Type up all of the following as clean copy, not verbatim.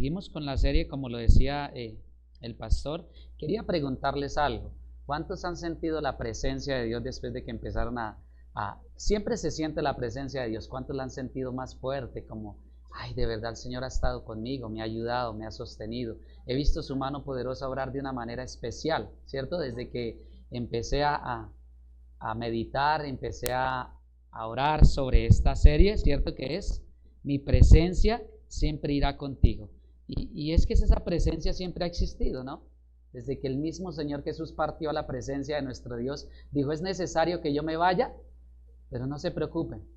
seguimos con la serie, como lo decía el pastor. Quería preguntarles algo. ¿Cuántos han sentido la presencia de Dios después de que empezaron siempre se siente la presencia de Dios? ¿Cuántos la han sentido más fuerte? Como, ay, de verdad el Señor ha estado conmigo, me ha ayudado, me ha sostenido. He visto su mano poderosa obrar de una manera especial, ¿cierto? Desde que empecé a meditar, empecé a orar sobre esta serie, ¿cierto? Que es mi presencia siempre irá contigo. Y es que esa presencia siempre ha existido, ¿no? Desde que el mismo Señor Jesús partió a la presencia de nuestro Dios, dijo, es necesario que yo me vaya, pero no se preocupen.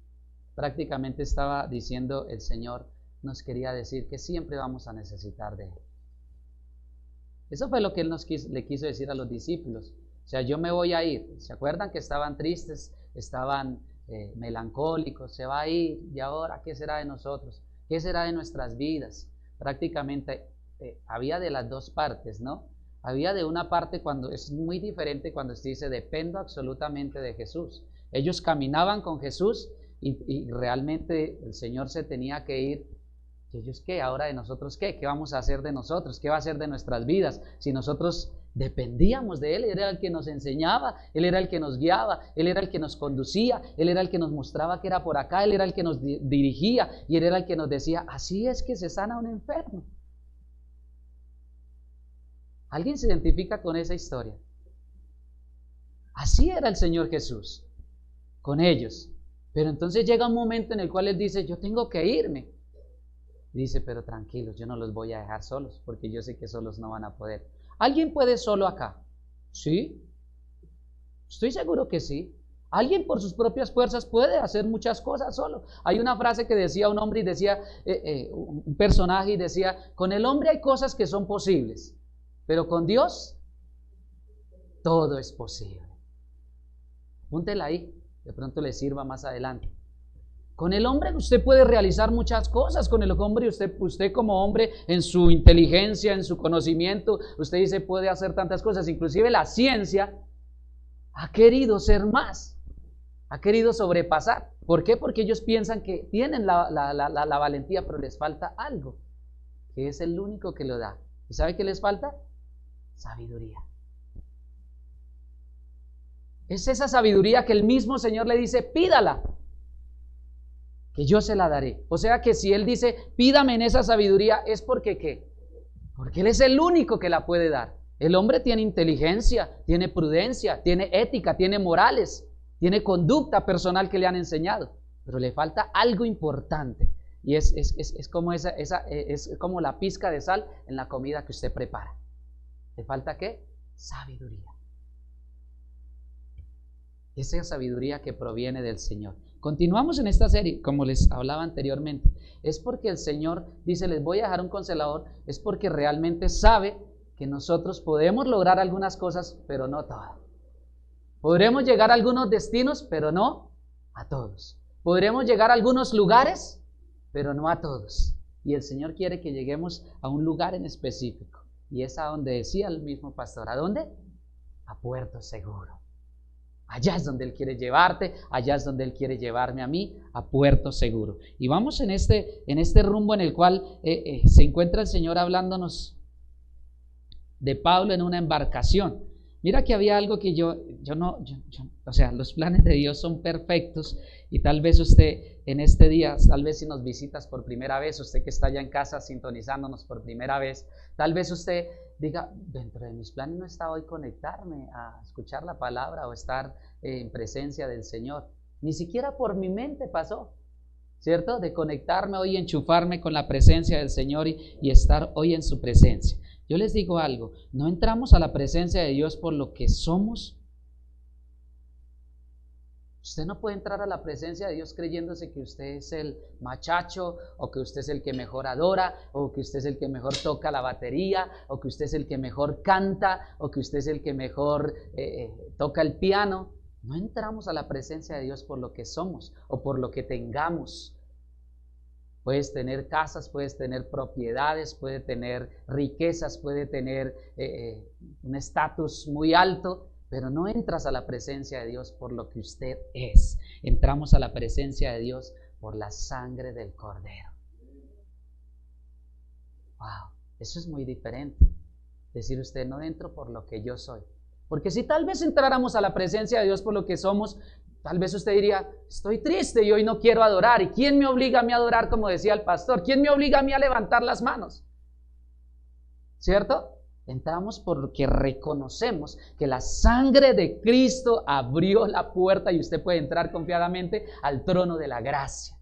Prácticamente estaba diciendo el Señor, nos quería decir que siempre vamos a necesitar de Él. Eso fue lo que Él le quiso decir a los discípulos. O sea, yo me voy a ir. ¿Se acuerdan que estaban tristes? Estaban melancólicos. Se va a ir. ¿Y ahora qué será de nosotros? ¿Qué será de nuestras vidas? Prácticamente había de las dos partes, ¿no? Había de una parte cuando es muy diferente cuando se dice dependo absolutamente de Jesús. Ellos caminaban con Jesús y realmente el Señor se tenía que ir. ¿Y ellos qué? ¿Ahora de nosotros qué? ¿Qué vamos a hacer de nosotros? ¿Qué va a hacer de nuestras vidas? Si nosotros dependíamos de Él, Él era el que nos enseñaba, Él era el que nos guiaba, Él era el que nos conducía, Él era el que nos mostraba que era por acá, Él era el que nos dirigía y Él era el que nos decía, así es que se sana un enfermo. ¿Alguien se identifica con esa historia? Así era el Señor Jesús con ellos. Pero entonces llega un momento en el cual Él dice, yo tengo que irme. Dice, pero tranquilos, yo no los voy a dejar solos, porque yo sé que solos no van a poder. ¿Alguien puede solo acá? ¿Sí? Estoy seguro que sí. ¿Alguien por sus propias fuerzas puede hacer muchas cosas solo? Hay una frase que decía un hombre y decía, un personaje y decía, con el hombre hay cosas que son posibles, pero con Dios todo es posible. Apúntela ahí, de pronto le sirva más adelante. Con el hombre usted puede realizar muchas cosas, con el hombre usted como hombre en su inteligencia, en su conocimiento, usted dice puede hacer tantas cosas, inclusive la ciencia ha querido ser más, ha querido sobrepasar. ¿Por qué? Porque ellos piensan que tienen la valentía, pero les falta algo, que es el único que lo da. ¿Y sabe qué les falta? Sabiduría. Es esa sabiduría que el mismo Señor le dice, pídala, que yo se la daré. O sea que si Él dice, pídame en esa sabiduría, es porque ¿qué? Porque Él es el único que la puede dar. El hombre tiene inteligencia, tiene prudencia, tiene ética, tiene morales, tiene conducta personal que le han enseñado, pero le falta algo importante y es como es como la pizca de sal en la comida que usted prepara. ¿Le falta qué? Sabiduría. Esa sabiduría que proviene del Señor. Continuamos en esta serie, como les hablaba anteriormente. Es porque el Señor dice, les voy a dejar un consolador, es porque realmente sabe que nosotros podemos lograr algunas cosas, pero no todas. Podremos llegar a algunos destinos, pero no a todos. Podremos llegar a algunos lugares, pero no a todos. Y el Señor quiere que lleguemos a un lugar en específico. Y es a donde decía el mismo pastor. ¿A dónde? A Puerto Seguro. Allá es donde Él quiere llevarte, allá es donde Él quiere llevarme a mí, a Puerto Seguro. Y vamos en este rumbo en el cual se encuentra el Señor hablándonos de Pablo en una embarcación. Mira que había algo que o sea, los planes de Dios son perfectos y tal vez usted en este día, tal vez si nos visitas por primera vez, usted que está allá en casa sintonizándonos por primera vez, tal vez usted diga, dentro de mis planes no está hoy conectarme a escuchar la palabra o estar en presencia del Señor. Ni siquiera por mi mente pasó, ¿cierto? De conectarme hoy, enchufarme con la presencia del Señor y estar hoy en su presencia. Yo les digo algo, no entramos a la presencia de Dios por lo que somos. Usted no puede entrar a la presencia de Dios creyéndose que usted es el machacho, o que usted es el que mejor adora, o que usted es el que mejor toca la batería, o que usted es el que mejor canta, o que usted es el que mejor toca el piano. No entramos a la presencia de Dios por lo que somos o por lo que tengamos. Puedes tener casas, puedes tener propiedades, puedes tener riquezas, puedes tener un estatus muy alto, pero no entras a la presencia de Dios por lo que usted es. Entramos a la presencia de Dios por la sangre del Cordero. Wow, eso es muy diferente. Decir usted, no entro por lo que yo soy. Porque si tal vez entráramos a la presencia de Dios por lo que somos, tal vez usted diría, estoy triste y hoy no quiero adorar. ¿Y quién me obliga a mí a adorar, como decía el pastor? ¿Quién me obliga a mí a levantar las manos? ¿Cierto? Entramos porque reconocemos que la sangre de Cristo abrió la puerta y usted puede entrar confiadamente al trono de la gracia.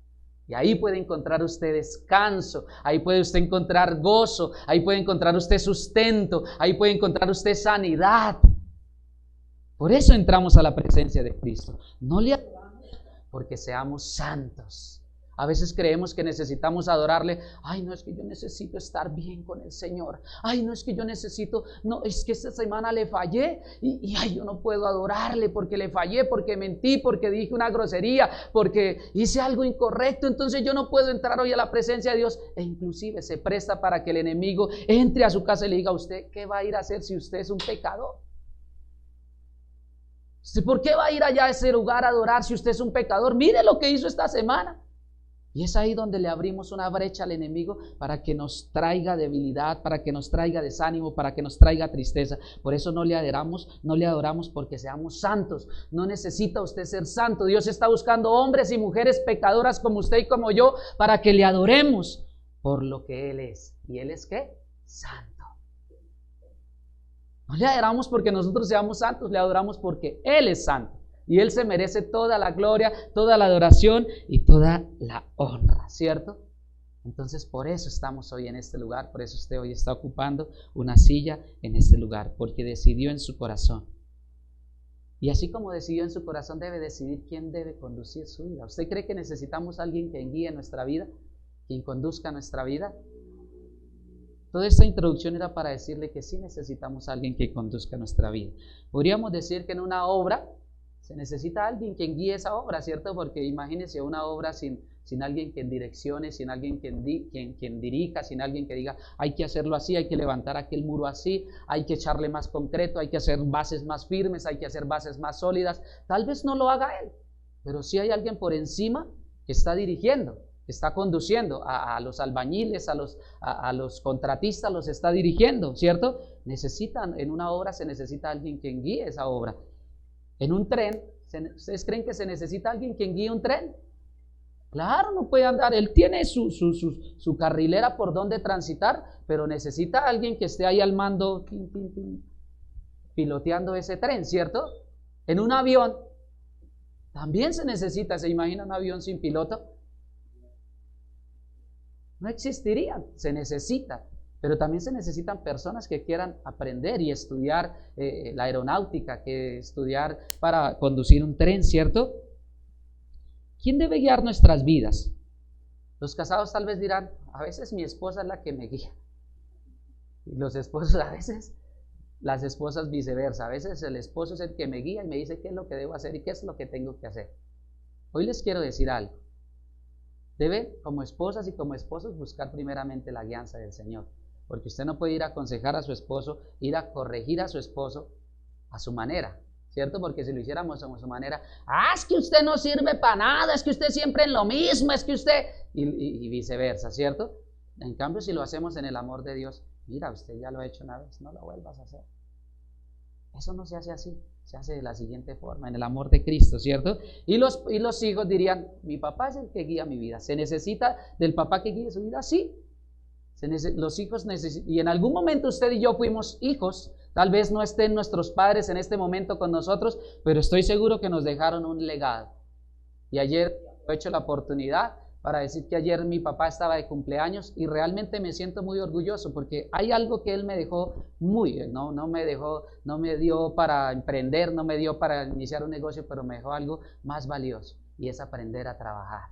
Y ahí puede encontrar usted descanso, ahí puede usted encontrar gozo, ahí puede encontrar usted sustento, ahí puede encontrar usted sanidad. Por eso entramos a la presencia de Cristo. No le adoramos porque seamos santos. A veces creemos que necesitamos adorarle. Ay, no, es que yo necesito estar bien con el Señor. Ay, no, es que yo necesito, no, es que esta semana le fallé y ay, yo no puedo adorarle porque le fallé, porque mentí, porque dije una grosería, porque hice algo incorrecto. Entonces yo no puedo entrar hoy a la presencia de Dios. E inclusive se presta para que el enemigo entre a su casa y le diga a usted, ¿qué va a ir a hacer si usted es un pecador? ¿Por qué va a ir allá a ese lugar a adorar si usted es un pecador? Mire lo que hizo esta semana. Y es ahí donde le abrimos una brecha al enemigo para que nos traiga debilidad, para que nos traiga desánimo, para que nos traiga tristeza. Por eso no le adoramos porque seamos santos. No necesita usted ser santo. Dios está buscando hombres y mujeres pecadoras como usted y como yo para que le adoremos por lo que Él es. ¿Y Él es qué? Santo. No le adoramos porque nosotros seamos santos, le adoramos porque Él es santo. Y Él se merece toda la gloria, toda la adoración y toda la honra, ¿cierto? Entonces por eso estamos hoy en este lugar, por eso usted hoy está ocupando una silla en este lugar, porque decidió en su corazón. Y así como decidió en su corazón, debe decidir quién debe conducir su vida. ¿Usted cree que necesitamos a alguien que guíe nuestra vida, quien conduzca nuestra vida? Toda esta introducción era para decirle que sí necesitamos a alguien que conduzca nuestra vida. Podríamos decir que en una obra se necesita alguien quien guíe esa obra, ¿cierto? Porque imagínense una obra sin alguien quien direccione, sin alguien quien dirija, sin alguien que diga, hay que hacerlo así, hay que levantar aquel muro así, hay que echarle más concreto, hay que hacer bases más firmes, hay que hacer bases más sólidas. Tal vez no lo haga él, pero sí hay alguien por encima que está dirigiendo, que está conduciendo a los albañiles, a los contratistas, los está dirigiendo, ¿cierto? En una obra se necesita alguien quien guíe esa obra. En un tren, ¿ustedes creen que se necesita alguien quien guíe un tren? Claro, no puede andar, él tiene su carrilera por donde transitar, pero necesita alguien que esté ahí al mando, piloteando ese tren, ¿cierto? En un avión, también se necesita, ¿se imagina un avión sin piloto? No existiría, se necesita. Pero también se necesitan personas que quieran aprender y estudiar la aeronáutica, que estudiar para conducir un tren, ¿cierto? ¿Quién debe guiar nuestras vidas? Los casados tal vez dirán, a veces mi esposa es la que me guía. Y los esposos a veces, las esposas viceversa. A veces el esposo es el que me guía y me dice qué es lo que debo hacer y qué es lo que tengo que hacer. Hoy les quiero decir algo. Debe, como esposas y como esposos, buscar primeramente la guianza del Señor. Porque usted no puede ir a aconsejar a su esposo, ir a corregir a su esposo a su manera, ¿cierto? Porque si lo hiciéramos a su manera, es que usted no sirve para nada, es que usted siempre en lo mismo, es que usted, y viceversa, ¿cierto? En cambio, si lo hacemos en el amor de Dios, mira, usted ya lo ha hecho una vez, no lo vuelvas a hacer. Eso no se hace así, se hace de la siguiente forma, en el amor de Cristo, ¿cierto? Y los hijos dirían, mi papá es el que guía mi vida. ¿Se necesita del papá que guíe su vida? Sí. Los hijos necesitan, y en algún momento usted y yo fuimos hijos, tal vez no estén nuestros padres en este momento con nosotros, pero estoy seguro que nos dejaron un legado. Y ayer he hecho la oportunidad para decir que ayer mi papá estaba de cumpleaños y realmente me siento muy orgulloso porque hay algo que él me dejó no me dio para emprender, no me dio para iniciar un negocio, pero me dejó algo más valioso y es aprender a trabajar.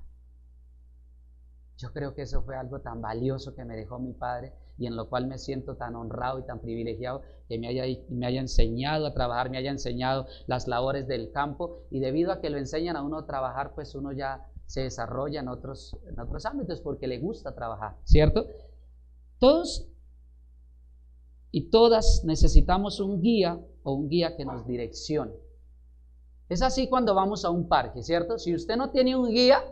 Yo creo que eso fue algo tan valioso que me dejó mi padre y en lo cual me siento tan honrado y tan privilegiado que me haya enseñado a trabajar, me haya enseñado las labores del campo y debido a que lo enseñan a uno a trabajar, pues uno ya se desarrolla en otros ámbitos porque le gusta trabajar, ¿cierto? Todos y todas necesitamos un guía o un guía que nos direccione. Es así cuando vamos a un parque, ¿cierto? Si usted no tiene un guía,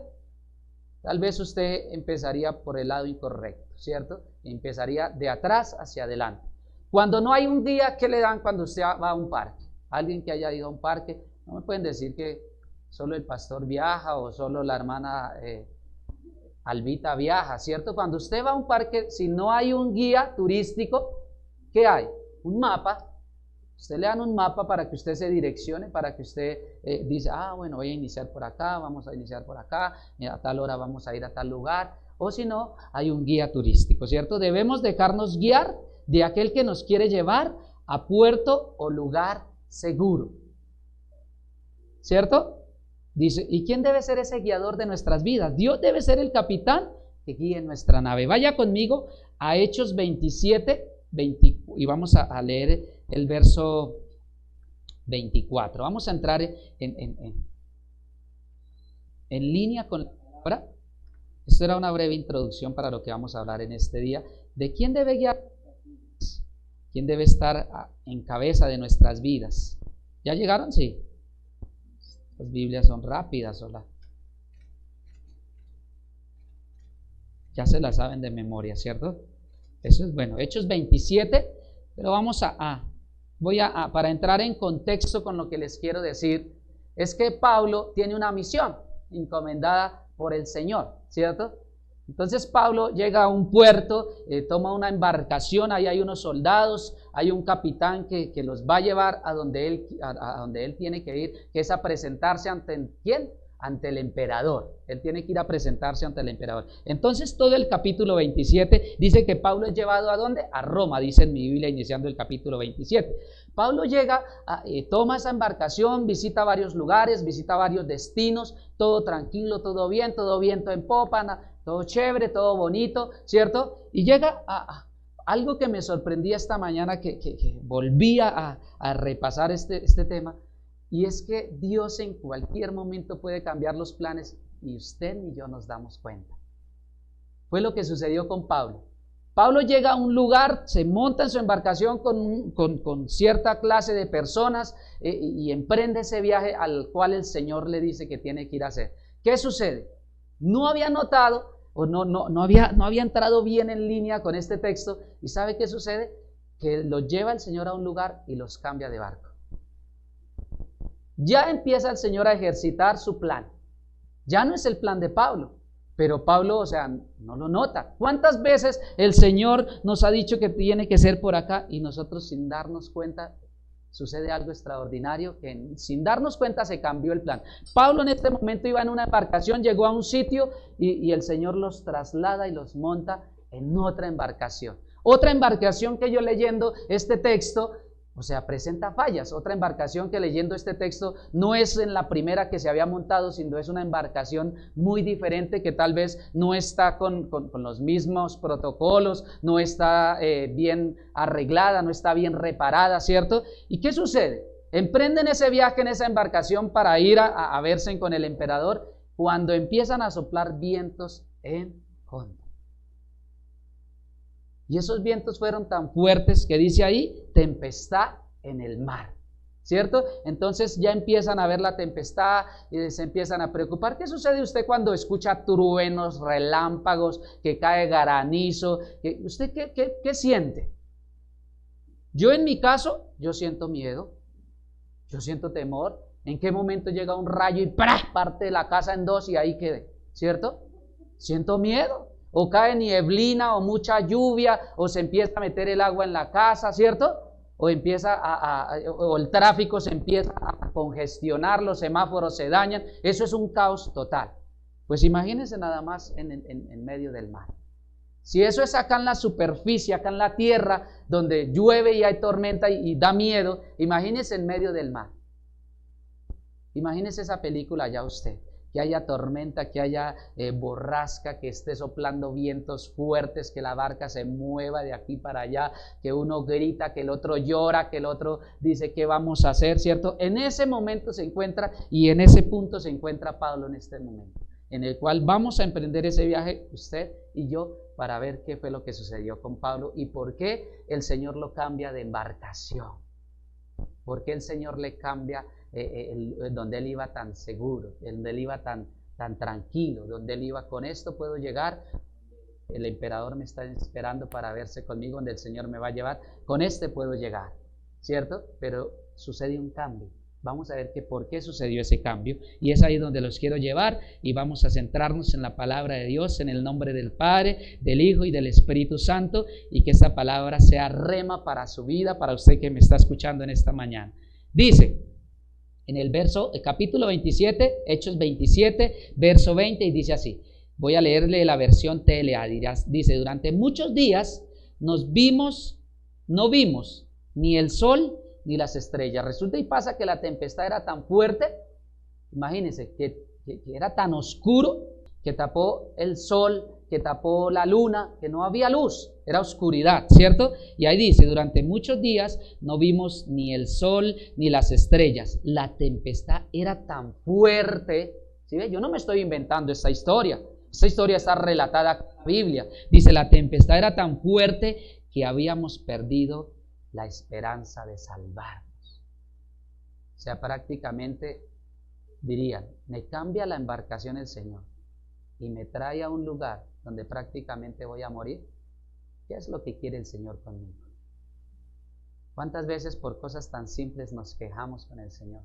Tal vez usted empezaría por el lado incorrecto, ¿cierto? Empezaría de atrás hacia adelante. Cuando no hay un guía, ¿qué le dan cuando usted va a un parque? Alguien que haya ido a un parque, no me pueden decir que solo el pastor viaja o solo la hermana Albita viaja, ¿cierto? Cuando usted va a un parque, si no hay un guía turístico, ¿qué hay? Un mapa. Usted le dan un mapa para que usted se direccione, para que usted dice, bueno, voy a iniciar por acá, vamos a iniciar por acá, a tal hora vamos a ir a tal lugar. O si no, hay un guía turístico, ¿cierto? Debemos dejarnos guiar de aquel que nos quiere llevar a puerto o lugar seguro, ¿cierto? Dice, ¿y quién debe ser ese guiador de nuestras vidas? Dios debe ser el capitán que guíe nuestra nave. Vaya conmigo a Hechos 27, y vamos a leer el verso 24. Vamos a entrar en línea con la palabra. Esto era una breve introducción para lo que vamos a hablar en este día. ¿De quién debe guiar? ¿Quién debe estar en cabeza de nuestras vidas? ¿Ya llegaron? Sí. Las Biblias son rápidas, hola. Ya se las saben de memoria, ¿cierto? Eso es bueno. Hechos 27, pero vamos para entrar en contexto con lo que les quiero decir, es que Pablo tiene una misión encomendada por el Señor, ¿cierto? Entonces Pablo llega a un puerto, toma una embarcación, ahí hay unos soldados, hay un capitán que los va a llevar a donde él tiene que ir, que es a presentarse ante ¿quién? Ante el emperador. Él tiene que ir a presentarse ante el emperador. Entonces todo el capítulo 27 dice que Pablo es llevado ¿a dónde? A Roma, dice en mi Biblia iniciando el capítulo 27. Pablo llega, toma esa embarcación, visita varios lugares, visita varios destinos, todo tranquilo, todo bien, todo viento en popa, todo chévere, todo bonito, ¿cierto? Y llega a algo que me sorprendía esta mañana, que volvía a repasar este tema, y es que Dios en cualquier momento puede cambiar los planes y usted ni yo nos damos cuenta. Fue lo que sucedió con Pablo. Pablo llega a un lugar, se monta en su embarcación con cierta clase de personas y emprende ese viaje al cual el Señor le dice que tiene que ir a hacer. ¿Qué sucede? No había notado o no había entrado bien en línea con este texto, y ¿sabe qué sucede? Que los lleva el Señor a un lugar y los cambia de barco. Ya empieza el Señor a ejercitar su plan. Ya no es el plan de Pablo, pero Pablo, no lo nota. ¿Cuántas veces el Señor nos ha dicho que tiene que ser por acá y nosotros sin darnos cuenta sucede algo extraordinario que sin darnos cuenta se cambió el plan? Pablo en este momento iba en una embarcación, llegó a un sitio y el Señor los traslada y los monta en otra embarcación. Otra embarcación que yo leyendo este texto, presenta fallas. Otra embarcación que leyendo este texto no es en la primera que se había montado, sino es una embarcación muy diferente que tal vez no está con los mismos protocolos, no está bien arreglada, no está bien reparada, ¿cierto? ¿Y qué sucede? Emprenden ese viaje en esa embarcación para ir a verse con el emperador cuando empiezan a soplar vientos en contra. Y esos vientos fueron tan fuertes que dice ahí, tempestad en el mar, ¿cierto? Entonces ya empiezan a ver la tempestad y se empiezan a preocupar. ¿Qué sucede usted cuando escucha truenos, relámpagos, que cae granizo? ¿Usted qué siente? Yo en mi caso, yo siento miedo, yo siento temor. ¿En qué momento llega un rayo y parte la casa en dos y ahí quede? ¿Cierto? Siento miedo. O cae nieblina o mucha lluvia o se empieza a meter el agua en la casa, ¿cierto? O o el tráfico se empieza a congestionar, los semáforos se dañan. Eso es un caos total. Pues imagínense nada más en medio del mar. Si eso es acá en la superficie, acá en la tierra, donde llueve y hay tormenta y da miedo, imagínense en medio del mar. Imagínense esa película ya usted. Que haya tormenta, que haya borrasca, que esté soplando vientos fuertes, que la barca se mueva de aquí para allá, que uno grita, que el otro llora, que el otro dice qué vamos a hacer, ¿cierto? En ese momento se encuentra, y en ese punto se encuentra Pablo en este momento, en el cual vamos a emprender ese viaje, usted y yo, para ver qué fue lo que sucedió con Pablo y por qué el Señor lo cambia de embarcación, por qué el Señor le cambia donde él iba tan seguro, donde él iba tan tan tranquilo, donde él iba, con esto puedo llegar, el emperador me está esperando para verse conmigo, donde el Señor me va a llevar, con este puedo llegar, ¿cierto? Pero sucede un cambio. Vamos a ver que por qué sucedió ese cambio, y es ahí donde los quiero llevar, y vamos a centrarnos en la palabra de Dios, en el nombre del Padre, del Hijo y del Espíritu Santo, y que esta palabra sea rema para su vida, para usted que me está escuchando en esta mañana. Dice en el capítulo 27, Hechos 27, verso 20, y dice así, voy a leerle la versión TLA, dice, durante muchos días no vimos ni el sol ni las estrellas. Resulta y pasa que la tempestad era tan fuerte, imagínense, que era tan oscuro, que tapó el sol, que tapó la luna, que no había luz, era oscuridad, ¿cierto? Y ahí dice, durante muchos días no vimos ni el sol ni las estrellas. La tempestad era tan fuerte, ¿sí ve? Yo no me estoy inventando esta historia está relatada en la Biblia. Dice, la tempestad era tan fuerte que habíamos perdido la esperanza de salvarnos. O sea, prácticamente dirían, me cambia la embarcación el Señor y me trae a un lugar donde prácticamente voy a morir. ¿Qué es lo que quiere el Señor conmigo? ¿Cuántas veces por cosas tan simples nos quejamos con el Señor?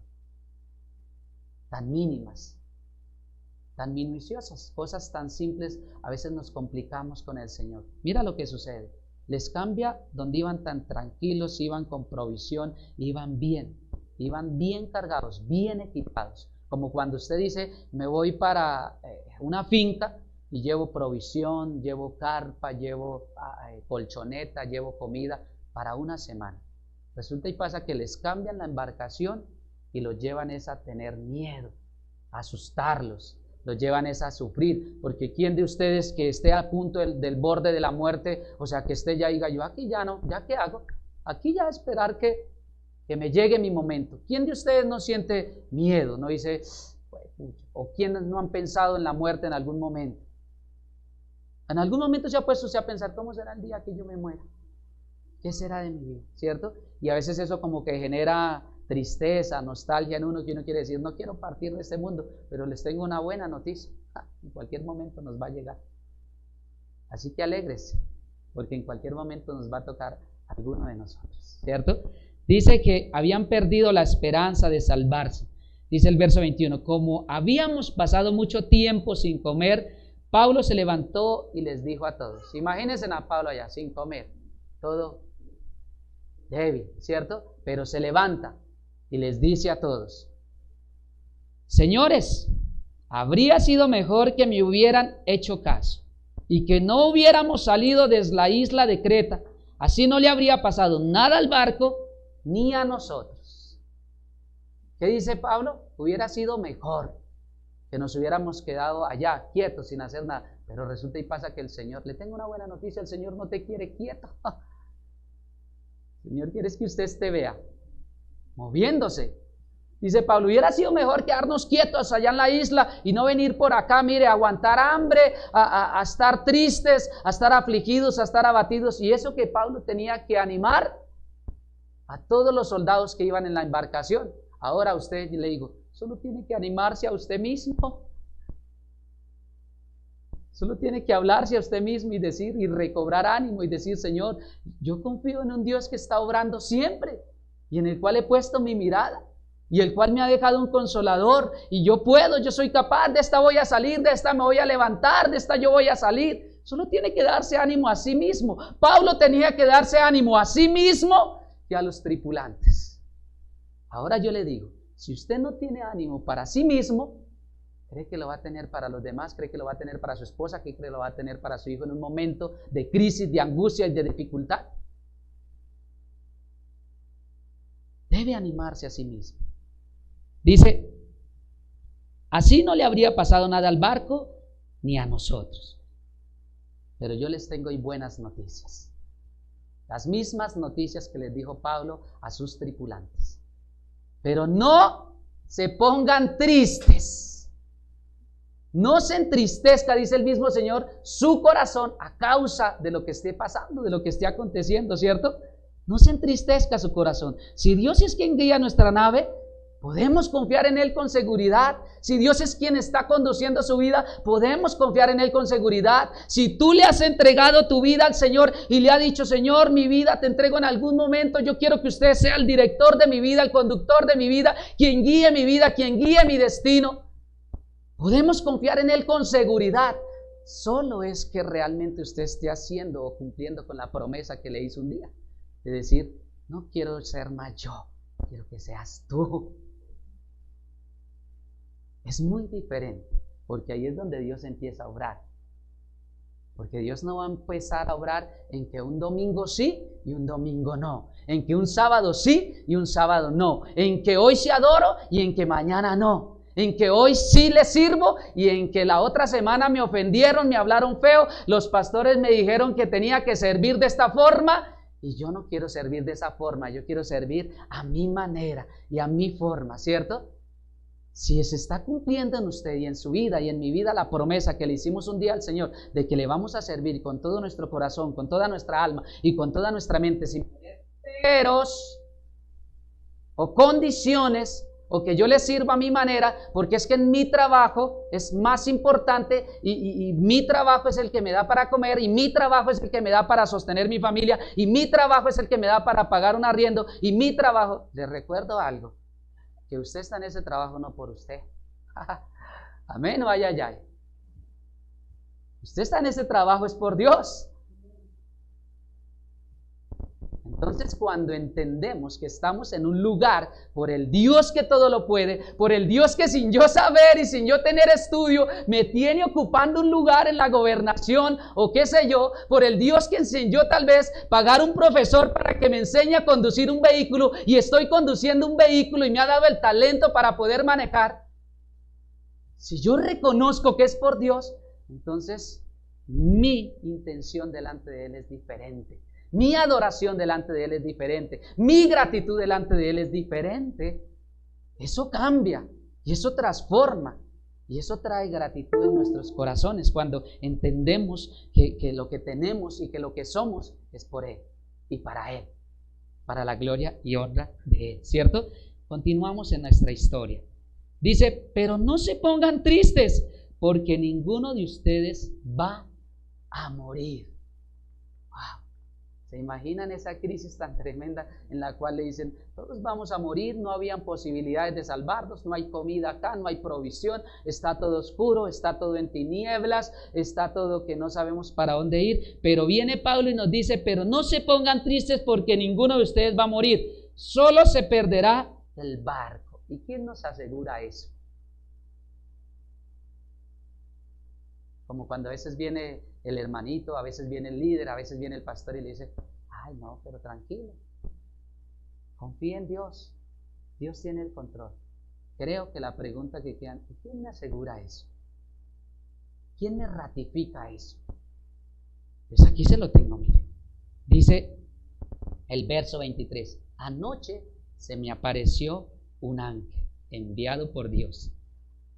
Tan mínimas, tan minuciosas, cosas tan simples, a veces nos complicamos con el Señor. Mira lo que sucede. Les cambia donde iban tan tranquilos, iban con provisión, iban bien cargados, bien equipados. Como cuando usted dice, me voy para una finca y llevo provisión, llevo carpa, llevo colchoneta, llevo comida para una semana. Resulta y pasa que les cambian la embarcación y los llevan a tener miedo, a asustarlos. Los llevan a sufrir, porque ¿quién de ustedes que esté a punto del borde de la muerte, o sea, que esté ya y diga, yo aquí ya no, ¿ya qué hago? Aquí ya esperar que me llegue mi momento. ¿Quién de ustedes no siente miedo? No dice, o quiénes no han pensado en la muerte en algún momento. En algún momento se ha puesto usted a pensar, ¿cómo será el día que yo me muera? ¿Qué será de mi vida? ¿Cierto? Y a veces eso como que genera tristeza, nostalgia en uno, que uno quiere decir, no quiero partir de este mundo, pero les tengo una buena noticia, en cualquier momento nos va a llegar. Así que alégrese, porque en cualquier momento nos va a tocar alguno de nosotros, ¿cierto? Dice que habían perdido la esperanza de salvarse. Dice el verso 21, como habíamos pasado mucho tiempo sin comer, Pablo se levantó y les dijo a todos, imagínense a Pablo allá, sin comer, todo débil, ¿cierto? Pero se levanta y les dice a todos, señores, habría sido mejor que me hubieran hecho caso y que no hubiéramos salido desde la isla de Creta, así no le habría pasado nada al barco ni a nosotros. ¿Qué dice Pablo? Hubiera sido mejor que nos hubiéramos quedado allá quietos sin hacer nada, pero resulta y pasa que el Señor, le tengo una buena noticia, el Señor no te quiere quieto. El Señor quiere que usted te vea moviéndose. Dice Pablo, hubiera sido mejor quedarnos quietos allá en la isla y no venir por acá, mire, a aguantar hambre, a estar tristes, a estar afligidos, a estar abatidos. Y eso que Pablo tenía que animar a todos los soldados que iban en la embarcación. Ahora a usted le digo, solo tiene que animarse a usted mismo. Solo tiene que hablarse a usted mismo y decir, y recobrar ánimo y decir, Señor, yo confío en un Dios que está obrando siempre y en el cual he puesto mi mirada y el cual me ha dejado un consolador y yo puedo, yo soy capaz, de esta voy a salir, de esta me voy a levantar, de esta yo voy a salir. Solo tiene que darse ánimo a sí mismo. Pablo tenía que darse ánimo a sí mismo y a los tripulantes. Ahora yo le digo, si usted no tiene ánimo para sí mismo, ¿cree que lo va a tener para los demás? ¿Cree que lo va a tener para su esposa? ¿Cree que lo va a tener para su hijo en un momento de crisis, de angustia y de dificultad? Debe animarse a sí mismo. Dice, así no le habría pasado nada al barco ni a nosotros. Pero yo les tengo hoy buenas noticias. Las mismas noticias que les dijo Pablo a sus tripulantes. Pero no se pongan tristes. No se entristezca, dice el mismo Señor, su corazón a causa de lo que esté pasando, de lo que esté aconteciendo, ¿cierto? No se entristezca su corazón. Si Dios es quien guía nuestra nave, Podemos confiar en Él con seguridad. Si Dios es quien está conduciendo su vida, podemos confiar en Él con seguridad. Si tú le has entregado tu vida al Señor y le has dicho, Señor, mi vida te entrego en algún momento, yo quiero que usted sea el director de mi vida, el conductor de mi vida, quien guíe mi vida, quien guíe mi destino. Podemos confiar en Él con seguridad. Solo es que realmente usted esté haciendo o cumpliendo con la promesa que le hizo un día. De decir, no quiero ser más yo, quiero que seas tú. Es muy diferente, porque ahí es donde Dios empieza a obrar. Porque Dios no va a empezar a obrar en que un domingo sí y un domingo no. En que un sábado sí y un sábado no. En que hoy sí adoro y en que mañana no. En que hoy sí le sirvo y en que la otra semana me ofendieron, me hablaron feo. Los pastores me dijeron que tenía que servir de esta forma. Y yo no quiero servir de esa forma. Yo quiero servir a mi manera y a mi forma, ¿cierto? Si se está cumpliendo en usted y en su vida y en mi vida la promesa que le hicimos un día al Señor de que le vamos a servir con todo nuestro corazón, con toda nuestra alma y con toda nuestra mente, sin peros o condiciones, o que yo le sirva a mi manera, porque es que en mi trabajo es más importante y mi trabajo es el que me da para comer y mi trabajo es el que me da para sostener mi familia y mi trabajo es el que me da para pagar un arriendo y mi trabajo, les recuerdo algo, que usted está en ese trabajo no por usted. Amén o ay, ay, ay. Usted está en ese trabajo es por Dios. Entonces, cuando entendemos que estamos en un lugar por el Dios que todo lo puede, por el Dios que sin yo saber y sin yo tener estudio, me tiene ocupando un lugar en la gobernación o qué sé yo, por el Dios que sin yo tal vez pagar un profesor para que me enseñe a conducir un vehículo y estoy conduciendo un vehículo y me ha dado el talento para poder manejar. Si yo reconozco que es por Dios, entonces mi intención delante de Él es diferente. Mi adoración delante de Él es diferente. Mi gratitud delante de Él es diferente. Eso cambia y eso transforma y eso trae gratitud en nuestros corazones cuando entendemos que lo que tenemos y que lo que somos es por Él y para Él, para la gloria y honra de Él, ¿cierto? Continuamos en nuestra historia. Dice, pero no se pongan tristes porque ninguno de ustedes va a morir. ¿Se imaginan esa crisis tan tremenda en la cual le dicen, todos vamos a morir, no habían posibilidades de salvarnos, no hay comida acá, no hay provisión, está todo oscuro, está todo en tinieblas, está todo que no sabemos para dónde ir? Pero viene Pablo y nos dice, pero no se pongan tristes porque ninguno de ustedes va a morir, solo se perderá el barco. ¿Y quién nos asegura eso? Como cuando a veces viene el hermanito, a veces viene el líder, a veces viene el pastor y le dice, ay no, pero tranquilo, confía en Dios, Dios tiene el control. Creo que la pregunta que queda, ¿quién me asegura eso? ¿Quién me ratifica eso? Pues aquí se lo tengo, mire. Dice el verso 23, anoche se me apareció un ángel enviado por Dios,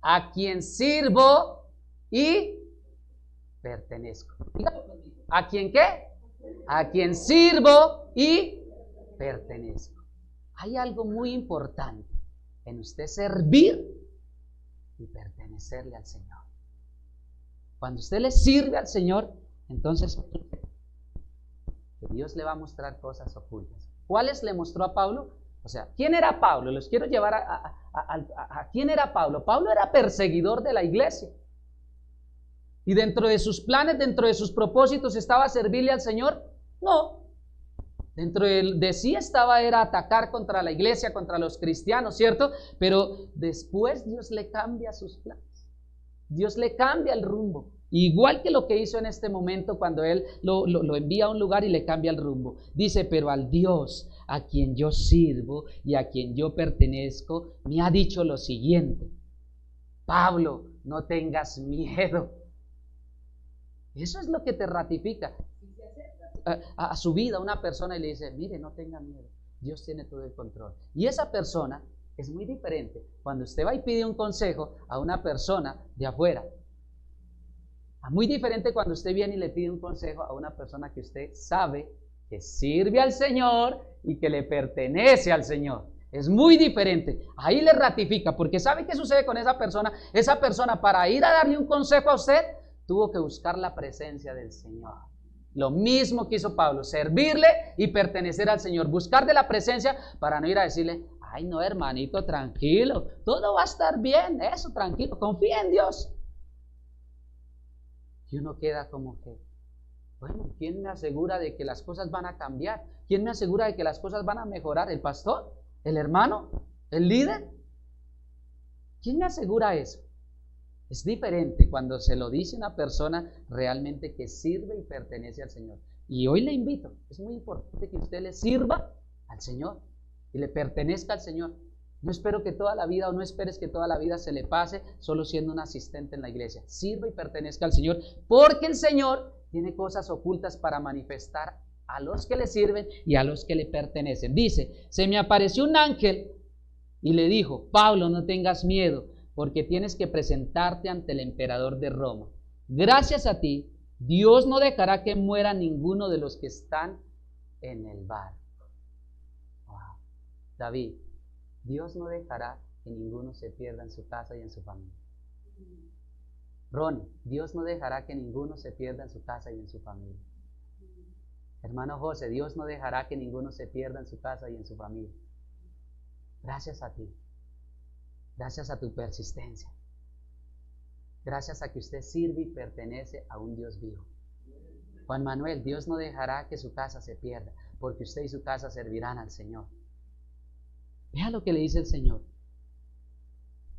a quien sirvo y pertenezco. ¿A quién qué? A quien sirvo y pertenezco. Hay algo muy importante en usted servir y pertenecerle al Señor. Cuando usted le sirve al Señor, entonces Dios le va a mostrar cosas ocultas. ¿Cuáles le mostró a Pablo? O sea, ¿quién era Pablo? Los quiero llevar a ¿quién era Pablo? Pablo era perseguidor de la iglesia. ¿Y dentro de sus planes, dentro de sus propósitos estaba servirle al Señor? No. Dentro de sí era atacar contra la iglesia, contra los cristianos, ¿cierto? Pero después Dios le cambia sus planes. Dios le cambia el rumbo. Igual que lo que hizo en este momento cuando Él lo envía a un lugar y le cambia el rumbo. Dice, pero al Dios a quien yo sirvo y a quien yo pertenezco, me ha dicho lo siguiente. Pablo, no tengas miedo. Eso es lo que te ratifica. A su vida una persona y le dice, mire, no tenga miedo, Dios tiene todo el control. Y esa persona es muy diferente cuando usted va y pide un consejo a una persona de afuera. Muy diferente cuando usted viene y le pide un consejo a una persona que usted sabe que sirve al Señor y que le pertenece al Señor. Es muy diferente. Ahí le ratifica, porque ¿sabe qué sucede con esa persona? Esa persona, para ir a darle un consejo a usted, tuvo que buscar la presencia del Señor. Lo mismo que hizo Pablo, servirle y pertenecer al Señor, buscar de la presencia para no ir a decirle, ay no hermanito, tranquilo, todo va a estar bien, eso, tranquilo, confía en Dios. Y uno queda como que, bueno, ¿quién me asegura de que las cosas van a cambiar? ¿Quién me asegura de que las cosas van a mejorar? ¿El pastor? ¿El hermano? ¿El líder? ¿Quién me asegura eso? Es diferente cuando se lo dice una persona realmente que sirve y pertenece al Señor. Y hoy le invito, es muy importante que usted le sirva al Señor y le pertenezca al Señor. No espero que toda la vida, o no esperes que toda la vida se le pase solo siendo un asistente en la iglesia. Sirva y pertenezca al Señor, porque el Señor tiene cosas ocultas para manifestar a los que le sirven y a los que le pertenecen. Dice, se me apareció un ángel y le dijo, Pablo, no tengas miedo, porque tienes que presentarte ante el emperador de Roma. Gracias a ti, Dios no dejará que muera ninguno de los que están en el barco. Wow. David, Dios no dejará que ninguno se pierda en su casa y en su familia. Ronnie, Dios no dejará que ninguno se pierda en su casa y en su familia. Hermano José, Dios no dejará que ninguno se pierda en su casa y en su familia. Gracias a ti. Gracias a tu persistencia. Gracias a que usted sirve y pertenece a un Dios vivo. Juan Manuel, Dios no dejará que su casa se pierda, porque usted y su casa servirán al Señor. Vea lo que le dice el Señor.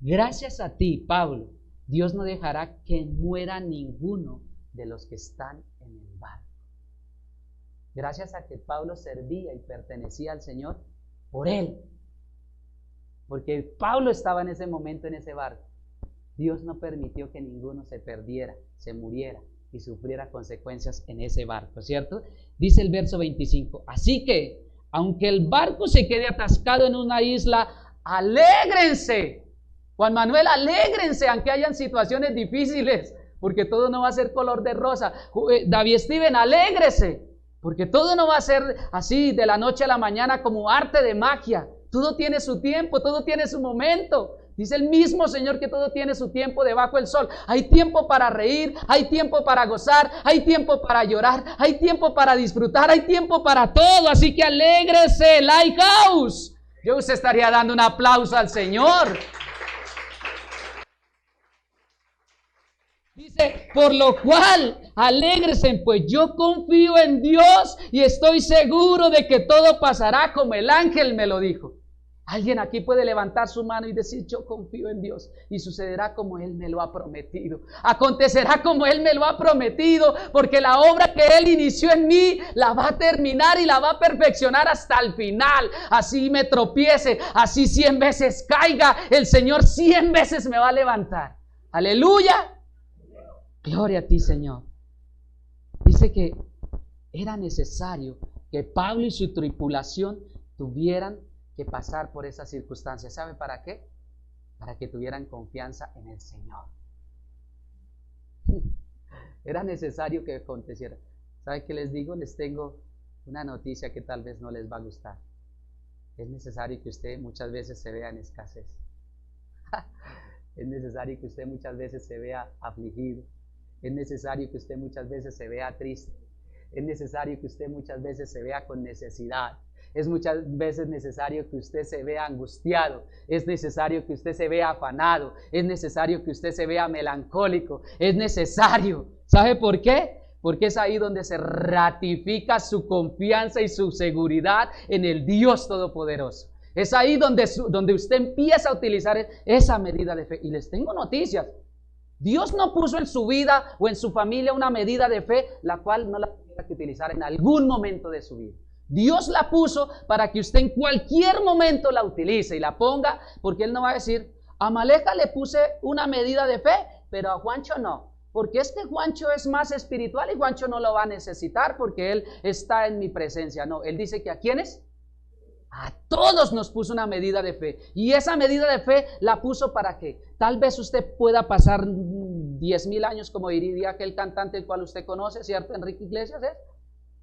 Gracias a ti, Pablo, Dios no dejará que muera ninguno de los que están en el barco. Gracias a que Pablo servía y pertenecía al Señor, por él. Porque Pablo estaba en ese momento en ese barco. Dios no permitió que ninguno se perdiera, se muriera y sufriera consecuencias en ese barco, ¿cierto? Dice el verso 25, así que, aunque el barco se quede atascado en una isla, alégrense. Juan Manuel, alégrense, aunque hayan situaciones difíciles, porque todo no va a ser color de rosa. David Steven, alégrese, porque todo no va a ser así de la noche a la mañana como arte de magia. Todo tiene su tiempo, todo tiene su momento. Dice el mismo Señor que todo tiene su tiempo debajo del sol. Hay tiempo para reír, hay tiempo para gozar, hay tiempo para llorar, hay tiempo para disfrutar, hay tiempo para todo. Así que alégrese, Lighthouse. Yo usted estaría dando un aplauso al Señor. Dice, por lo cual, alégresen, pues yo confío en Dios y estoy seguro de que todo pasará como el ángel me lo dijo. Alguien aquí puede levantar su mano y decir, yo confío en Dios y sucederá como Él me lo ha prometido. Acontecerá como Él me lo ha prometido, porque la obra que Él inició en mí la va a terminar y la va a perfeccionar hasta el final. Así me tropiece, así 100 veces caiga, el Señor 100 veces me va a levantar. Aleluya. Gloria a ti, Señor. Dice que era necesario que Pablo y su tripulación tuvieran que pasar por esas circunstancias. ¿Sabe para qué? Para que tuvieran confianza en el Señor. Era necesario que aconteciera. ¿Sabe qué les digo? Les tengo una noticia que tal vez no les va a gustar. Es necesario que usted muchas veces se vea en escasez. Es necesario que usted muchas veces se vea afligido. Es necesario que usted muchas veces se vea triste. Es necesario que usted muchas veces se vea con necesidad. Es muchas veces necesario que usted se vea angustiado. Es necesario que usted se vea afanado. Es necesario que usted se vea melancólico. Es necesario. ¿Sabe por qué? Porque es ahí donde se ratifica su confianza y su seguridad en el Dios Todopoderoso. Es ahí donde usted empieza a utilizar esa medida de fe. Y les tengo noticias. Dios no puso en su vida o en su familia una medida de fe la cual no la tuviera que utilizar en algún momento de su vida. Dios la puso para que usted en cualquier momento la utilice y la ponga, porque Él no va a decir, a Maleja le puse una medida de fe, pero a Juancho no, porque es que Juancho es más espiritual y Juancho no lo va a necesitar porque él está en mi presencia. No, Él dice que ¿a quiénes? A todos nos puso una medida de fe, y esa medida de fe la puso para que tal vez usted pueda pasar 10,000 años, como diría aquel cantante el cual usted conoce, ¿cierto? Enrique Iglesias,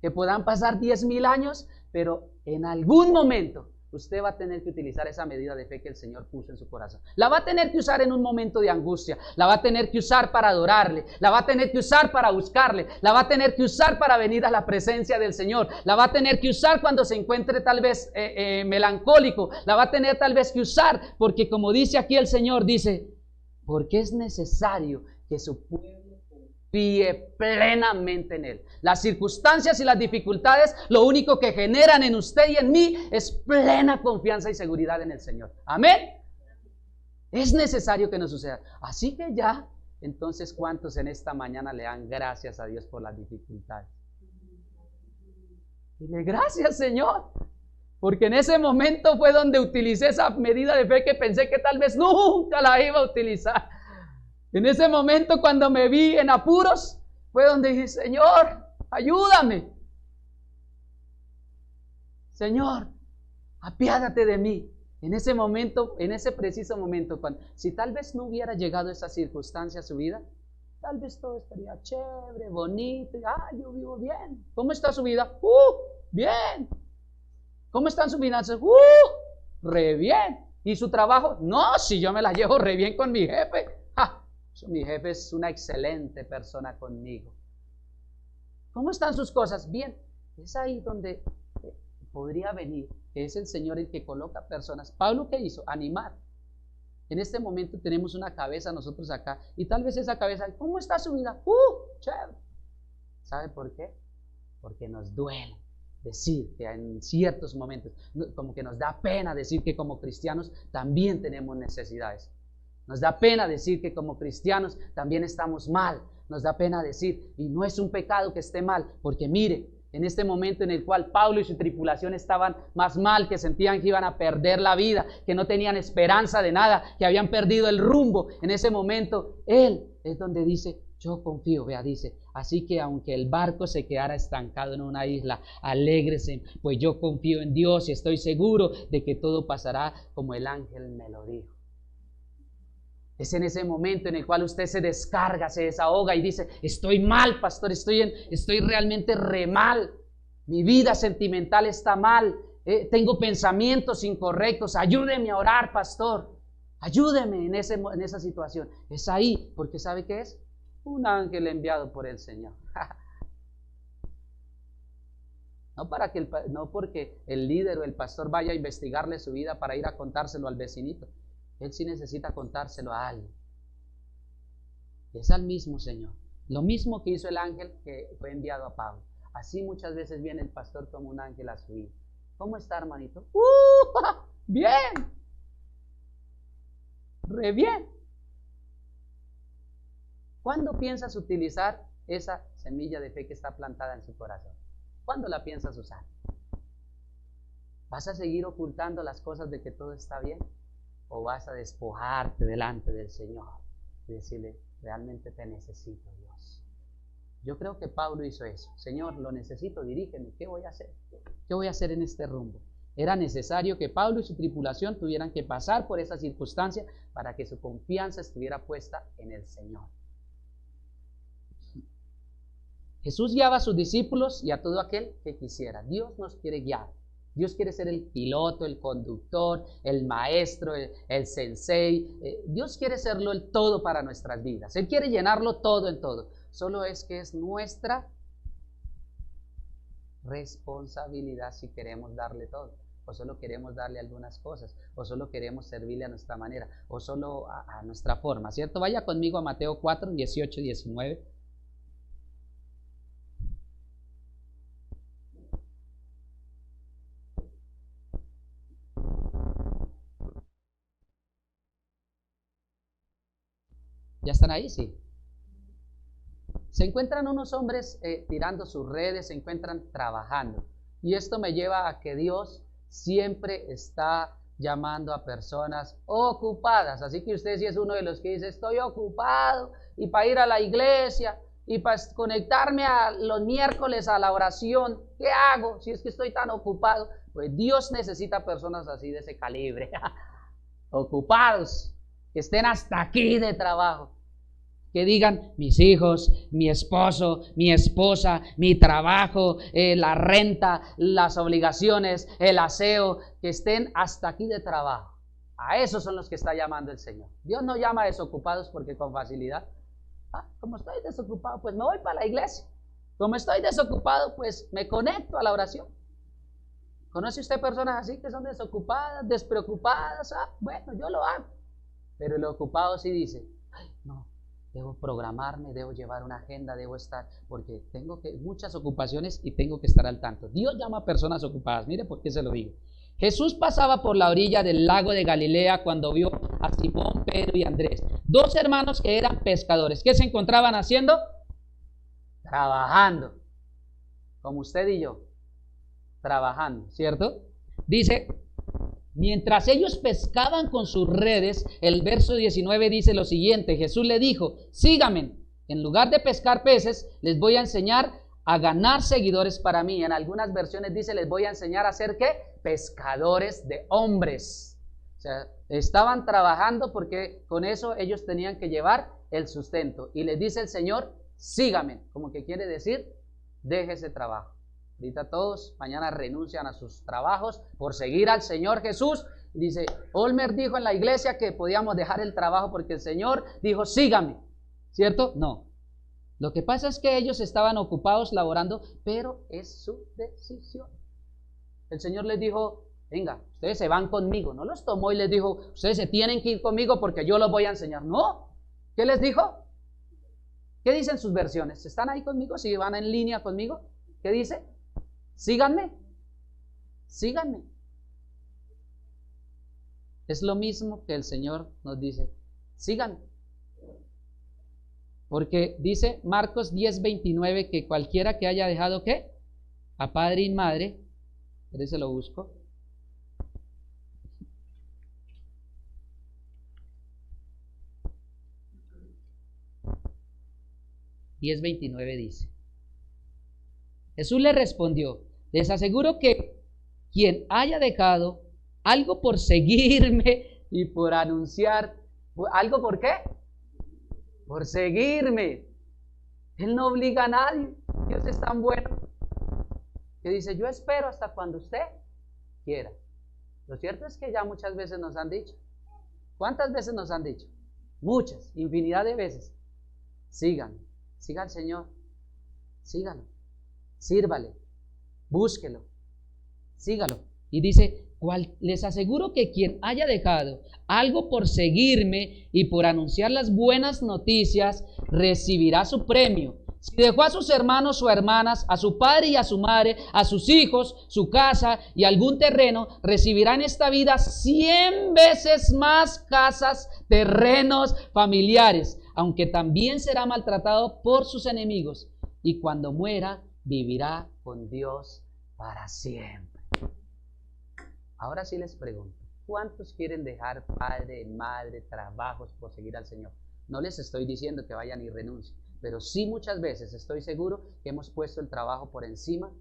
que puedan pasar 10,000 años, pero en algún momento usted va a tener que utilizar esa medida de fe que el Señor puso en su corazón. La va a tener que usar en un momento de angustia, la va a tener que usar para adorarle, la va a tener que usar para buscarle, la va a tener que usar para venir a la presencia del Señor, la va a tener que usar cuando se encuentre tal vez melancólico, la va a tener tal vez que usar, porque como dice aquí el Señor, dice, porque es necesario que su pueblo confíe plenamente en Él. Las circunstancias y las dificultades lo único que generan en usted y en mí es plena confianza y seguridad en el Señor. Amén. Es necesario que nos suceda. Así que ya, entonces, ¿cuántos en esta mañana le dan gracias a Dios por las dificultades? Dile gracias, Señor. Porque en ese momento fue donde utilicé esa medida de fe que pensé que tal vez nunca la iba a utilizar. En ese momento cuando me vi en apuros, fue donde dije, Señor, ayúdame. Señor, apiádate de mí. En ese momento, en ese preciso momento, si tal vez no hubiera llegado esa circunstancia a su vida, tal vez todo estaría chévere, bonito. Yo vivo bien. ¿Cómo está su vida? Bien. ¿Cómo están sus finanzas? Re bien. ¿Y su trabajo? No, si yo me la llevo re bien con mi jefe. Mi jefe es una excelente persona conmigo. ¿Cómo están sus cosas? Bien. Es ahí donde podría venir. Es el Señor el que coloca personas. Pablo, ¿qué hizo? Animar. En este momento tenemos una cabeza nosotros acá. Y tal vez esa cabeza, ¿cómo está su vida? Chévere. ¿Sabe por qué? Porque nos duele decir que en ciertos momentos, como que nos da pena decir que como cristianos también tenemos necesidades. Nos da pena decir que como cristianos también estamos mal. Nos da pena decir, y no es un pecado que esté mal, porque mire, en este momento en el cual Pablo y su tripulación estaban más mal, que sentían que iban a perder la vida, que no tenían esperanza de nada, que habían perdido el rumbo, en ese momento él es donde dice, yo confío, dice, así que aunque el barco se quedara estancado en una isla, alégrese, pues yo confío en Dios y estoy seguro de que todo pasará como el ángel me lo dijo. Es en ese momento en el cual usted se descarga, se desahoga y dice, estoy mal, pastor, estoy realmente re mal. Mi vida sentimental está mal. Tengo pensamientos incorrectos. Ayúdeme a orar, pastor. Ayúdeme en esa situación. Es ahí, porque ¿sabe qué es? Un ángel enviado por el Señor. No porque el líder o el pastor vaya a investigarle su vida para ir a contárselo al vecinito. Él sí necesita contárselo a alguien. Es al mismo Señor. Lo mismo que hizo el ángel que fue enviado a Pablo. Así muchas veces viene el pastor como un ángel a su vida. ¿Cómo está, hermanito? Bien. Re bien. ¿Cuándo piensas utilizar esa semilla de fe que está plantada en su corazón? ¿Cuándo la piensas usar? ¿Vas a seguir ocultando las cosas de que todo está bien? ¿O vas a despojarte delante del Señor y decirle, realmente te necesito, Dios? Yo creo que Pablo hizo eso. Señor, lo necesito, dirígeme. ¿Qué voy a hacer? ¿Qué voy a hacer en este rumbo? Era necesario que Pablo y su tripulación tuvieran que pasar por esa circunstancia para que su confianza estuviera puesta en el Señor. Jesús guiaba a sus discípulos y a todo aquel que quisiera. Dios nos quiere guiar. Dios quiere ser el piloto, el conductor, el maestro, el sensei. Dios quiere serlo el todo para nuestras vidas. Él quiere llenarlo todo en todo. Solo es que es nuestra responsabilidad si queremos darle todo. O solo queremos darle algunas cosas. O solo queremos servirle a nuestra manera. O solo a nuestra forma, ¿cierto? Vaya conmigo a Mateo 4, 18 y 19. ¿Ya están ahí? Sí. Se encuentran unos hombres tirando sus redes, se encuentran trabajando. Y esto me lleva a que Dios siempre está llamando a personas ocupadas. Así que usted si es uno de los que dice, estoy ocupado, y para ir a la iglesia, y para conectarme a los miércoles a la oración, ¿qué hago si es que estoy tan ocupado? Pues Dios necesita personas así de ese calibre, ocupados, que estén hasta aquí de trabajo. Que digan mis hijos, mi esposo, mi esposa, mi trabajo, la renta, las obligaciones, el aseo, que estén hasta aquí de trabajo. A esos son los que está llamando el Señor. Dios no llama a desocupados porque con facilidad. Como estoy desocupado, pues me voy para la iglesia. Como estoy desocupado, pues me conecto a la oración. ¿Conoce usted personas así que son desocupadas, despreocupadas? Bueno, yo lo hago. Pero el ocupado sí dice, no, debo programarme, debo llevar una agenda, debo estar, porque tengo muchas ocupaciones y tengo que estar al tanto. Dios llama a personas ocupadas. Mire por qué se lo digo. Jesús pasaba por la orilla del lago de Galilea cuando vio a Simón, Pedro y Andrés, dos hermanos que eran pescadores. ¿Qué se encontraban haciendo? Trabajando, como usted y yo, trabajando, ¿cierto? Dice, mientras ellos pescaban con sus redes, el verso 19 dice lo siguiente: Jesús le dijo, síganme, en lugar de pescar peces, les voy a enseñar a ganar seguidores para mí. En algunas versiones dice, les voy a enseñar a ser, ¿qué? Pescadores de hombres. O sea, estaban trabajando porque con eso ellos tenían que llevar el sustento. Y les dice el Señor, sígame, como que quiere decir, deje ese trabajo. Ahorita todos mañana renuncian a sus trabajos por seguir al Señor Jesús. Dice, Olmer dijo en la iglesia que podíamos dejar el trabajo porque el Señor dijo, sígame, ¿cierto? No. Lo que pasa es que ellos estaban ocupados laborando, pero es su decisión. El Señor les dijo, venga, ustedes se van conmigo. No los tomó y les dijo, ustedes se tienen que ir conmigo porque yo los voy a enseñar. No. ¿Qué les dijo? ¿Qué dicen sus versiones? ¿Están ahí conmigo? ¿Si van en línea conmigo? ¿Qué dice? Síganme. Síganme. Es lo mismo que el Señor nos dice. Síganme. Porque dice Marcos 10:29 que cualquiera que haya dejado, ¿qué? A padre y madre, pero se lo busco. Dice, Jesús le respondió, les aseguro que quien haya dejado algo por seguirme y por anunciar, ¿algo por qué? Por seguirme. Él no obliga a nadie. Dios es tan bueno que dice, yo espero hasta cuando usted quiera. Lo cierto es que ya muchas veces nos han dicho. ¿Cuántas veces nos han dicho? Muchas, infinidad de veces. Sigan al Señor. Síganlo. Sírvale. Búsquelo. Sígalo. Y dice, les aseguro que quien haya dejado algo por seguirme y por anunciar las buenas noticias, recibirá su premio. Si dejó a sus hermanos o hermanas, a su padre y a su madre, a sus hijos, su casa y algún terreno, recibirá en esta vida 100 veces más casas, terrenos, familiares, aunque también será maltratado por sus enemigos. Y cuando muera, vivirá con Dios para siempre. Ahora sí les pregunto, ¿cuántos quieren dejar padre, madre, trabajos por seguir al Señor? No les estoy diciendo que vayan y renuncien, pero sí muchas veces estoy seguro que hemos puesto el trabajo por encima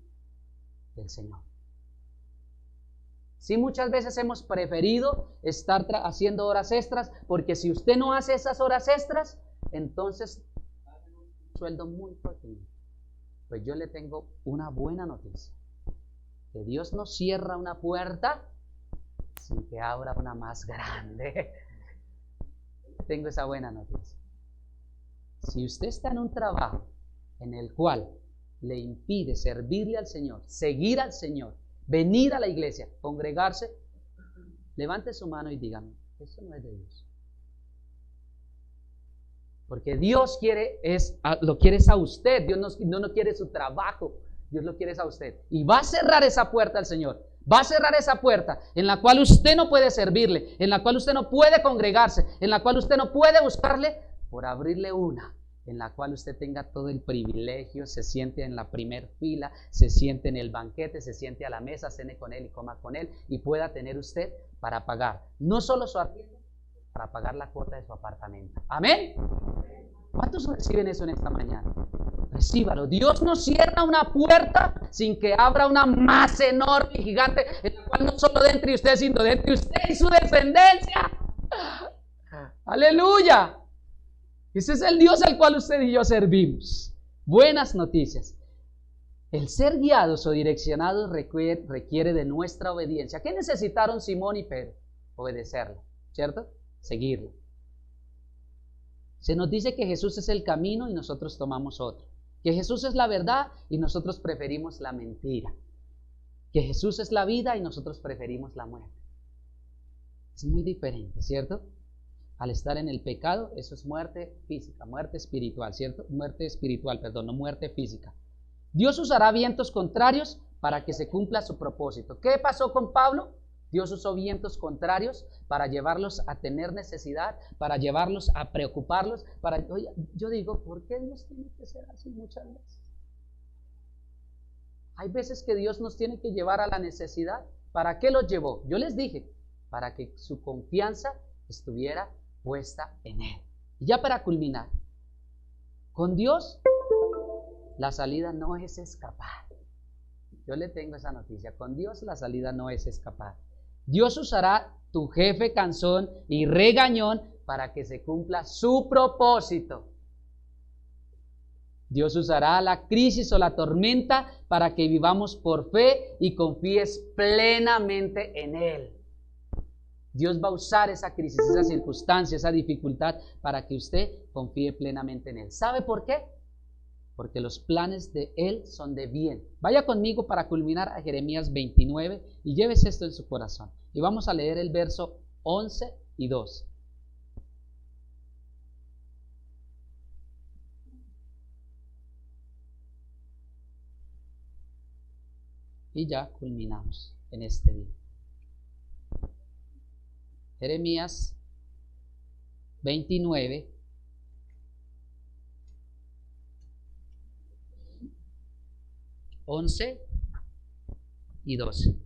del Señor. Sí muchas veces hemos preferido estar haciendo horas extras, porque si usted no hace esas horas extras, entonces un sueldo muy pequeño. Pues yo le tengo una buena noticia, que Dios no cierra una puerta sin que abra una más grande. Tengo esa buena noticia. Si usted está en un trabajo en el cual le impide servirle al Señor, seguir al Señor, venir a la iglesia, congregarse, levante su mano y dígame, eso no es de Dios. Porque Dios lo quiere a usted. Dios no quiere su trabajo. Dios lo quiere a usted. Y va a cerrar esa puerta al Señor. Va a cerrar esa puerta en la cual usted no puede servirle, en la cual usted no puede congregarse, en la cual usted no puede buscarle, por abrirle una en la cual usted tenga todo el privilegio, se siente en la primer fila, se siente en el banquete, se siente a la mesa, cene con él y coma con él, y pueda tener usted para pagar no solo su arriendo, para pagar la cuota de su apartamento. ¿Amén? ¿Cuántos reciben eso en esta mañana? Recíbalo. Dios no cierra una puerta sin que abra una más enorme y gigante, en la cual no solo entre usted, sino entre usted y su descendencia. ¡Aleluya! Ese es el Dios al cual usted y yo servimos. Buenas noticias. El ser guiados o direccionados requiere de nuestra obediencia. ¿Qué necesitaron Simón y Pedro? Obedecerlo, ¿cierto? Seguirlo. Se nos dice que Jesús es el camino y nosotros tomamos otro. Que Jesús es la verdad y nosotros preferimos la mentira. Que Jesús es la vida y nosotros preferimos la muerte. Es muy diferente, ¿cierto? Al estar en el pecado, eso es muerte física, muerte espiritual, ¿cierto? Muerte espiritual, perdón, no muerte física. Dios usará vientos contrarios para que se cumpla su propósito. ¿Qué pasó con Pablo? Dios usó vientos contrarios para llevarlos a tener necesidad, para llevarlos a preocuparlos. Oye, yo digo, ¿por qué Dios tiene que ser así muchas veces? Hay veces que Dios nos tiene que llevar a la necesidad. ¿Para qué los llevó? Yo les dije, para que su confianza estuviera puesta en Él. Y ya para culminar, con Dios la salida no es escapar. Yo le tengo esa noticia, con Dios la salida no es escapar. Dios usará tu jefe cansón y regañón para que se cumpla su propósito. Dios usará la crisis o la tormenta para que vivamos por fe y confíes plenamente en Él. Dios va a usar esa crisis, esa circunstancia, esa dificultad para que usted confíe plenamente en Él. ¿Sabe por qué? Porque los planes de Él son de bien. Vaya conmigo para culminar a Jeremías 29 y llévese esto en su corazón. Y vamos a leer el verso 11 y 12. Y ya culminamos en este día. Jeremías 29, 11 y 12.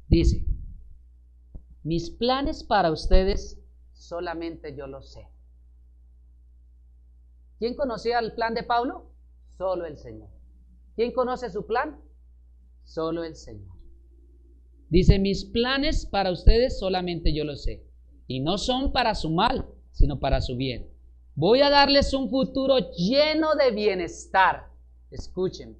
Dice, mis planes para ustedes solamente yo los sé. ¿Quién conocía el plan de Pablo? Solo el Señor. ¿Quién conoce su plan? Solo el Señor. Dice, mis planes para ustedes solamente yo los sé. Y no son para su mal, sino para su bien. Voy a darles un futuro lleno de bienestar. Escuchen,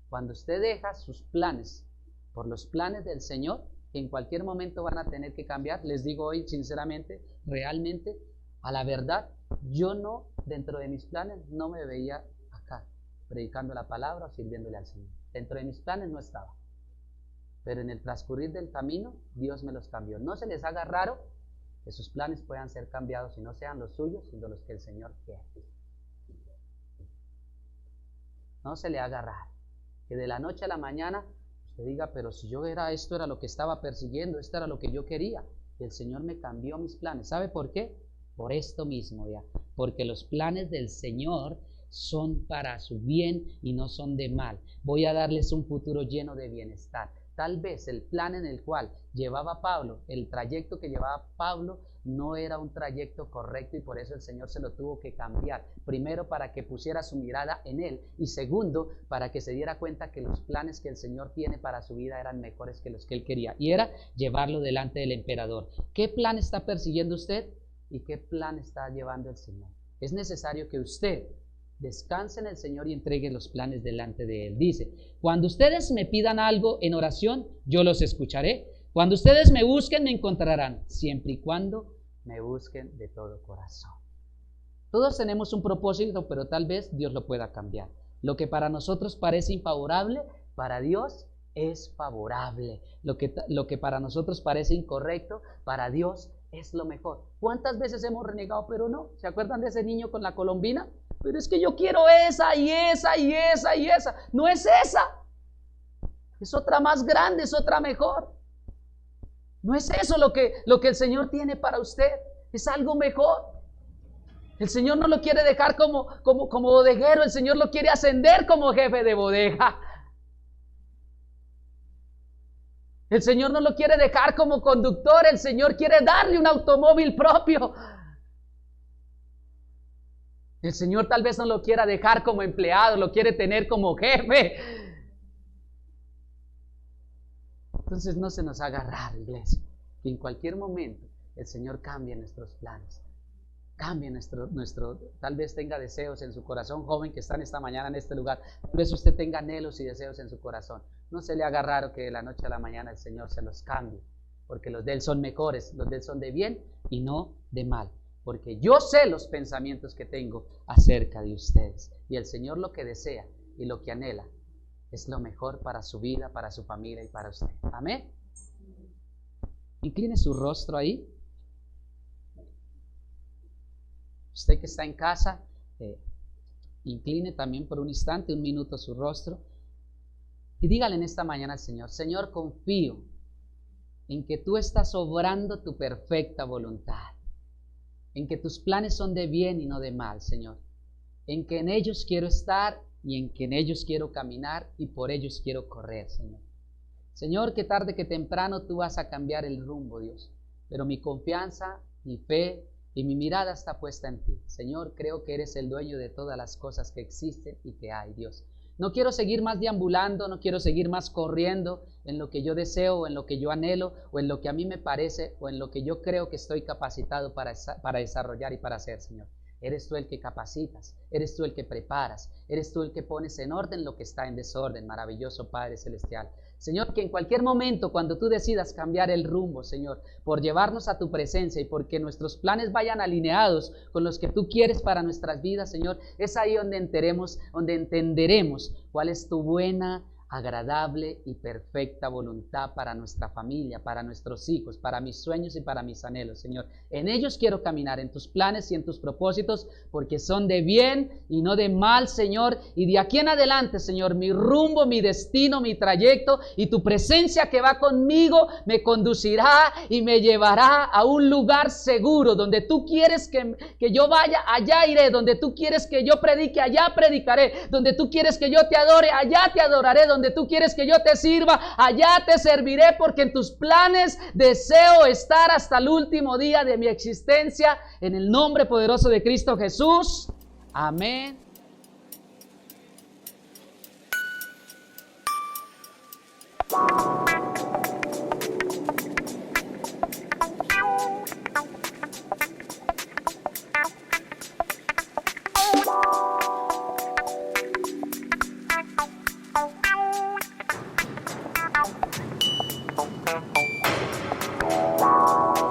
cuando usted deja sus planes por los planes del Señor, que en cualquier momento van a tener que cambiar, les digo hoy sinceramente, realmente, a la verdad, yo no, dentro de mis planes, no me veía acá, predicando la palabra o sirviéndole al Señor. Dentro de mis planes no estaba. Pero en el transcurrir del camino, Dios me los cambió. No se les haga raro que sus planes puedan ser cambiados y no sean los suyos, sino los que el Señor quiere. No se le haga raro que de la noche a la mañana usted diga, pero si yo era esto, era lo que estaba persiguiendo, esto era lo que yo quería. Y el Señor me cambió mis planes. ¿Sabe por qué? Por esto mismo ya. Porque los planes del Señor son para su bien y no son de mal. Voy a darles un futuro lleno de bienestar. Tal vez el plan en el cual llevaba Pablo, el trayecto que llevaba Pablo, no era un trayecto correcto y por eso el Señor se lo tuvo que cambiar. Primero, para que pusiera su mirada en Él y segundo, para que se diera cuenta que los planes que el Señor tiene para su vida eran mejores que los que Él quería y era llevarlo delante del emperador. ¿Qué plan está persiguiendo usted y qué plan está llevando el Señor? Es necesario que usted descanse en el Señor y entregue los planes delante de Él. Dice, cuando ustedes me pidan algo en oración, yo los escucharé. Cuando ustedes me busquen, me encontrarán, siempre y cuando me busquen de todo corazón. Todos tenemos un propósito, pero tal vez Dios lo pueda cambiar. Lo que para nosotros parece infavorable, para Dios es favorable. Lo que para nosotros parece incorrecto, para Dios es lo mejor. ¿Cuántas veces hemos renegado, pero no? ¿Se acuerdan de ese niño con la colombina? Pero es que yo quiero esa y esa y esa y esa. No es esa. Es otra más grande, es otra mejor. No es eso lo que el Señor tiene para usted. Es algo mejor. El Señor no lo quiere dejar como bodeguero. El Señor lo quiere ascender como jefe de bodega. El Señor no lo quiere dejar como conductor. El Señor quiere darle un automóvil propio. El Señor tal vez no lo quiera dejar como empleado, lo quiere tener como jefe. Entonces no se nos haga raro, iglesia, que en cualquier momento el Señor cambie nuestros planes. Cambie nuestro, tal vez tenga deseos en su corazón, joven que está en esta mañana en este lugar, tal vez usted tenga anhelos y deseos en su corazón. No se le haga raro que de la noche a la mañana el Señor se los cambie, porque los de Él son mejores, los de Él son de bien y no de mal, porque yo sé los pensamientos que tengo acerca de ustedes, y el Señor lo que desea y lo que anhela es lo mejor para su vida, para su familia y para usted. Amén. Incline su rostro ahí. Usted que está en casa, incline también por un instante, un minuto su rostro, y dígale en esta mañana al Señor: Señor, confío en que tú estás obrando tu perfecta voluntad, en que tus planes son de bien y no de mal, Señor, en que en ellos quiero estar y en que en ellos quiero caminar y por ellos quiero correr, Señor. Señor, que tarde que temprano tú vas a cambiar el rumbo, Dios, pero mi confianza, mi fe y mi mirada está puesta en ti. Señor, creo que eres el dueño de todas las cosas que existen y que hay, Dios. No quiero seguir más deambulando, no quiero seguir más corriendo en lo que yo deseo o en lo que yo anhelo o en lo que a mí me parece o en lo que yo creo que estoy capacitado para desarrollar y para hacer, Señor. Eres tú el que capacitas, eres tú el que preparas, eres tú el que pones en orden lo que está en desorden, maravilloso Padre Celestial. Señor, que en cualquier momento, cuando tú decidas cambiar el rumbo, Señor, por llevarnos a tu presencia y porque nuestros planes vayan alineados con los que tú quieres para nuestras vidas, Señor, es ahí donde entenderemos cuál es tu buena, agradable y perfecta voluntad para nuestra familia, para nuestros hijos, para mis sueños y para mis anhelos, Señor. En ellos quiero caminar, en tus planes y en tus propósitos, porque son de bien y no de mal, Señor. Y de aquí en adelante, Señor, mi rumbo, mi destino, mi trayecto y tu presencia que va conmigo me conducirá y me llevará a un lugar seguro. Donde tú quieres que yo vaya, allá iré. Donde tú quieres que yo predique, allá predicaré. Donde tú quieres que yo te adore, allá te adoraré. Donde tú quieres que yo te sirva, allá te serviré, porque en tus planes deseo estar hasta el último día de mi existencia. En el nombre poderoso de Cristo Jesús. Amén.